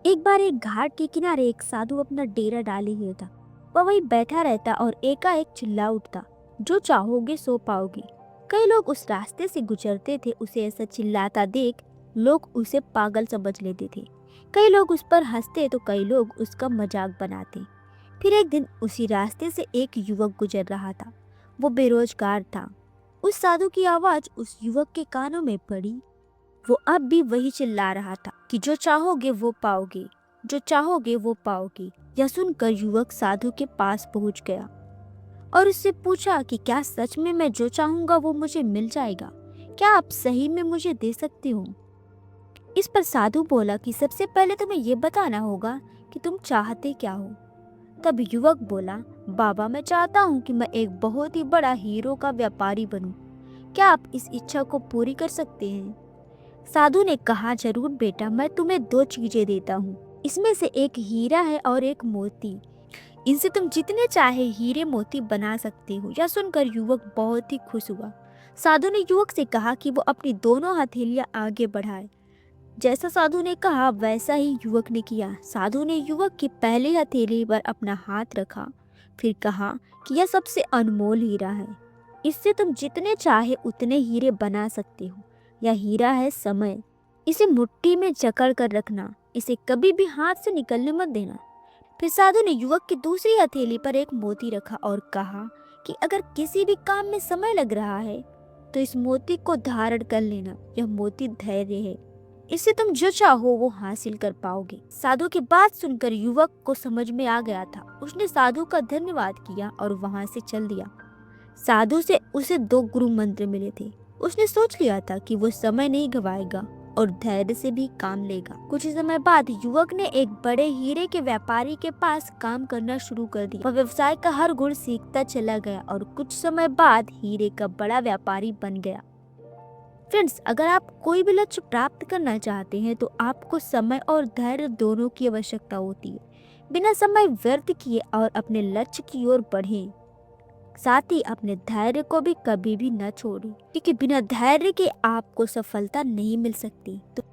एक बार एक घाट के किनारे एक साधु अपना डेरा डाले हुए था। वह वहीं बैठा रहता और एकाएक चिल्ला उठता, जो चाहोगे सो पाओगे। कई लोग उस रास्ते से गुजरते थे। उसे ऐसा चिल्लाता देख लोग उसे पागल समझ लेते थे। कई लोग उस पर हंसते तो कई लोग उसका मजाक बनाते। फिर एक दिन उसी रास्ते से एक युवक गुजर रहा था। वो बेरोजगार था। उस साधु की आवाज उस युवक के कानों में पड़ी। वो अब भी वही चिल्ला रहा था कि जो चाहोगे वो पाओगे, जो चाहोगे वो पाओगे। यह सुनकर युवक साधु के पास पहुंच गया और उससे पूछा कि क्या सच में मैं जो चाहूंगा वो मुझे मिल जाएगा? क्या आप सही में मुझे दे सकते हो? इस पर साधु बोला कि सबसे पहले तुम्हें ये बताना होगा कि तुम चाहते क्या हो। तब युवक बोला, बाबा मैं चाहता हूँ कि मैं एक बहुत ही बड़ा हीरो का व्यापारी बनूं। क्या आप इस इच्छा को पूरी कर सकते हैं? साधु ने कहा, जरूर बेटा, मैं तुम्हें दो चीजें देता हूँ। इसमें से एक हीरा है और एक मोती। इनसे तुम जितने चाहे हीरे मोती बना सकते हो। यह सुनकर युवक बहुत ही खुश हुआ। साधु ने युवक से कहा कि वो अपनी दोनों हथेलियां आगे बढ़ाए। जैसा साधु ने कहा वैसा ही युवक ने किया। साधु ने युवक की पहली हथेली पर अपना हाथ रखा, फिर कहा कि यह सबसे अनमोल हीरा है। इससे तुम जितने चाहे उतने हीरे बना सकते हो। यह हीरा है समय। इसे मुट्ठी में जकड़ कर रखना, इसे कभी भी हाथ से निकलने मत देना। फिर साधु ने युवक की दूसरी हथेली पर एक मोती रखा और कहा कि अगर किसी भी काम में समय लग रहा है तो इस मोती को धारण कर लेना। यह मोती धैर्य है। इससे तुम जो चाहो वो हासिल कर पाओगे। साधु की बात सुनकर युवक को समझ में आ गया था। उसने साधु का धन्यवाद किया और वहां से चल दिया। साधु से उसे दो गुरु मंत्र मिले थे। उसने सोच लिया था कि वो समय नहीं गवाएगा और धैर्य से भी काम लेगा। कुछ ही समय बाद युवक ने एक बड़े हीरे के व्यापारी के पास काम करना शुरू कर दिया। वह व्यवसाय का हर गुण सीखता चला गया और कुछ समय बाद हीरे का बड़ा व्यापारी बन गया। फ्रेंड्स, अगर आप कोई भी लक्ष्य प्राप्त करना चाहते हैं तो आपको समय और धैर्य दोनों की आवश्यकता होती है। बिना समय व्यर्थ किए और अपने लक्ष्य की ओर बढ़ें। साथ ही अपने धैर्य को भी कभी भी न छोड़ें, क्योंकि बिना धैर्य के आपको सफलता नहीं मिल सकती। तो